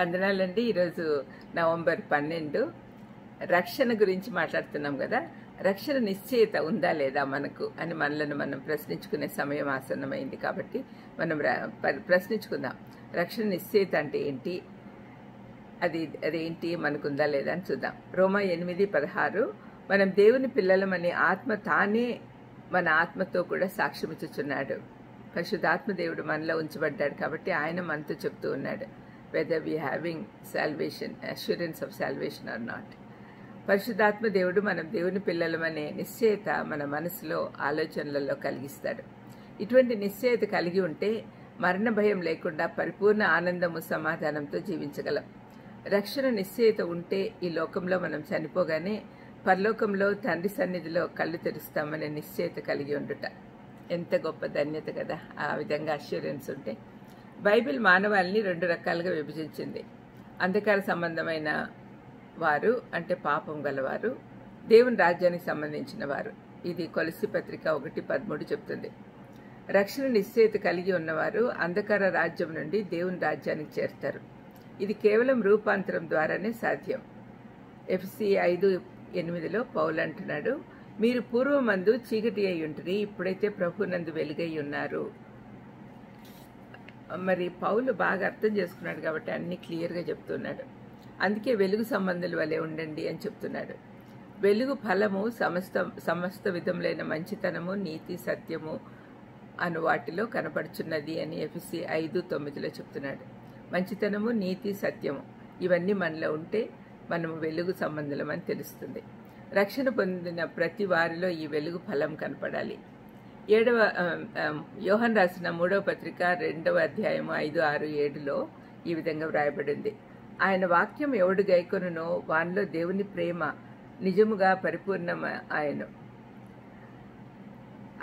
వందనాలండి. ఈరోజు నవంబర్ 12 రక్షణ గురించి మాట్లాడుతున్నాం కదా. రక్షణ నిశ్చయత ఉందా లేదా మనకు అని మనలను మనం ప్రశ్నించుకునే సమయం ఆసన్నమైంది. కాబట్టి మనం ప్రశ్నించుకుందాం, రక్షణ నిశ్చయత అంటే ఏంటి, అదేంటి, మనకుందా లేదా అని చూద్దాం. రోమా 8:16 మనం దేవుని పిల్లలమని ఆత్మ తానే మన ఆత్మతో కూడా సాక్ష్యమిచ్చుచున్నాడు. పరిశుద్ధాత్మ దేవుడు మనలో ఉంచబడ్డాడు కాబట్టి ఆయన మనతో చెప్తూ ఉన్నాడు, whether we having salvation, assurance of salvation or not. పరిశుద్ధాత్మ దేవుడు మనం దేవుని పిల్లలమనే నిశ్చయత మన మనసులో, ఆలోచనలలో కలిగిస్తాడు. ఇటువంటి నిశ్చయత కలిగి ఉంటే మరణ భయం లేకుండా పరిపూర్ణ ఆనందము, సమాధానంతో జీవించగలం. రక్షణ నిశ్చయత ఉంటే ఈ లోకంలో మనం చనిపోగానే పరలోకంలో తండ్రి సన్నిధిలో కళ్ళు తెరుస్తామనే నిశ్చయత కలిగి ఉండుట ఎంత గొప్ప ధన్యత కదా. ఆ విధంగా అష్యూరెన్స్ ఉంటే. బైబిల్ మానవాళిని 2 రకాలుగా విభజించింది. అంధకార సంబంధమైన వారు అంటే పాపం గలవారు, దేవుని రాజ్యానికి సంబంధించిన వారు. ఇది కొలస్సీ పత్రిక 1:13 చెప్తుంది. రక్షణ నిశ్చయత కలిగి ఉన్నవారు అంధకార రాజ్యం నుండి దేవుని రాజ్యానికి చేరుతారు. ఇది కేవలం రూపాంతరం ద్వారానే సాధ్యం. ఎఫ్ఎస్సీ 5:8 పౌలు అంటున్నాడు, మీరు పూర్వమందు చీకటి అయి ఉంటుంది, ఇప్పుడైతే ప్రభునందు వెలుగై ఉన్నారు. మరి పౌలు బాగా అర్థం చేసుకున్నాడు కాబట్టి అన్ని క్లియర్గా చెప్తున్నాడు. అందుకే వెలుగు సంబంధుల వలె ఉండండి అని చెప్తున్నాడు. వెలుగు ఫలము సమస్త విధములైన మంచితనము, నీతి, సత్యము అను వాటిలో కనపడుచున్నది అని ఎఫ్ఎస్సీ 5:9 చెప్తున్నాడు. మంచితనము, నీతి, సత్యము ఇవన్నీ మనలో ఉంటే మనము వెలుగు సంబంధులమని తెలుస్తుంది. రక్షణ పొందిన ప్రతి వారిలో ఈ వెలుగు ఫలం కనపడాలి. యోహాను రాసిన 3వ పత్రిక 2వ అధ్యాయము 5, 6, 7లో ఈ విధంగా వ్రాయబడింది, ఆయన వాక్యం ఎవడు గైకొనునో వానిలో దేవుని ప్రేమ నిజముగా పరిపూర్ణం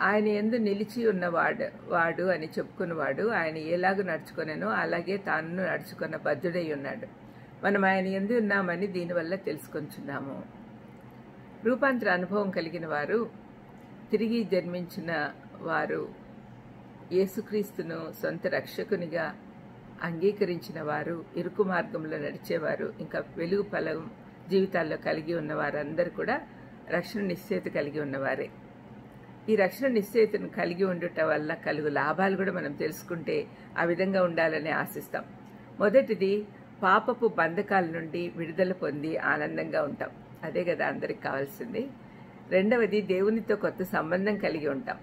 ఆయన యందు నిలిచి ఉన్నవాడు అని చెప్పుకున్నవాడు ఆయన ఎలాగూ నడుచుకొనెనో అలాగే తాను నడుచుకున్న బద్ధుడై ఉన్నాడు. మనం ఆయన యందు ఉన్నామని దీనివల్ల తెలుసుకొంచున్నాము. రూపాంతర అనుభవం కలిగిన వారు, తిరిగి జన్మించిన వారు, యేసుక్రీస్తును సొంత రక్షకునిగా అంగీకరించిన వారు, ఇరుకు మార్గంలో నడిచేవారు, ఇంకా వెలుగు ఫలం జీవితాల్లో కలిగి ఉన్న వారందరూ కూడా రక్షణ నిశ్చయత కలిగి ఉన్నవారే. ఈ రక్షణ నిశ్చయతను కలిగి ఉండుట వల్ల కలుగు లాభాలు కూడా మనం తెలుసుకుంటే ఆ విధంగా ఉండాలని ఆశిస్తాం. మొదటిది, పాపపు బంధకాల నుండి విడుదల పొంది ఆనందంగా ఉంటాం. అదే కదా అందరికి కావాల్సింది. రెండవది, దేవునితో కొత్త సంబంధం కలిగి ఉంటాం.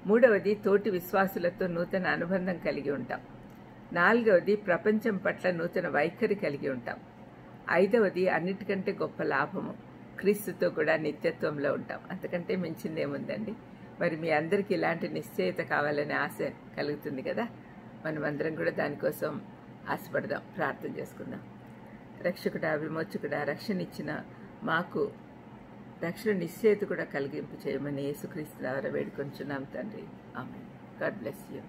మూడవది, తోటి విశ్వాసులతో నూతన అనుబంధం కలిగి ఉంటాం. నాలుగవది, ప్రపంచం పట్ల నూతన వైఖరి కలిగి ఉంటాం. ఐదవది, అన్నిటికంటే గొప్ప లాభము, క్రీస్తుతో కూడా నిత్యత్వంలో ఉంటాం. అంతకంటే మించిందేముందండి. మరి మీ అందరికీ ఇలాంటి నిశ్చయత కావాలనే ఆశ కలుగుతుంది కదా. మనమందరం కూడా దానికోసం ఆశపడదాం, ప్రార్థన చేసుకుందాం. రక్షకుడా, విమోచకుడా, రక్షణ ఇచ్చిన మాకు రక్షణ నిశ్చయత కూడా కలిగింపు చేయమని యేసుక్రీస్తు ద్వారా వేడుకొంచున్నాం తండ్రి. ఆమేన్. God bless you.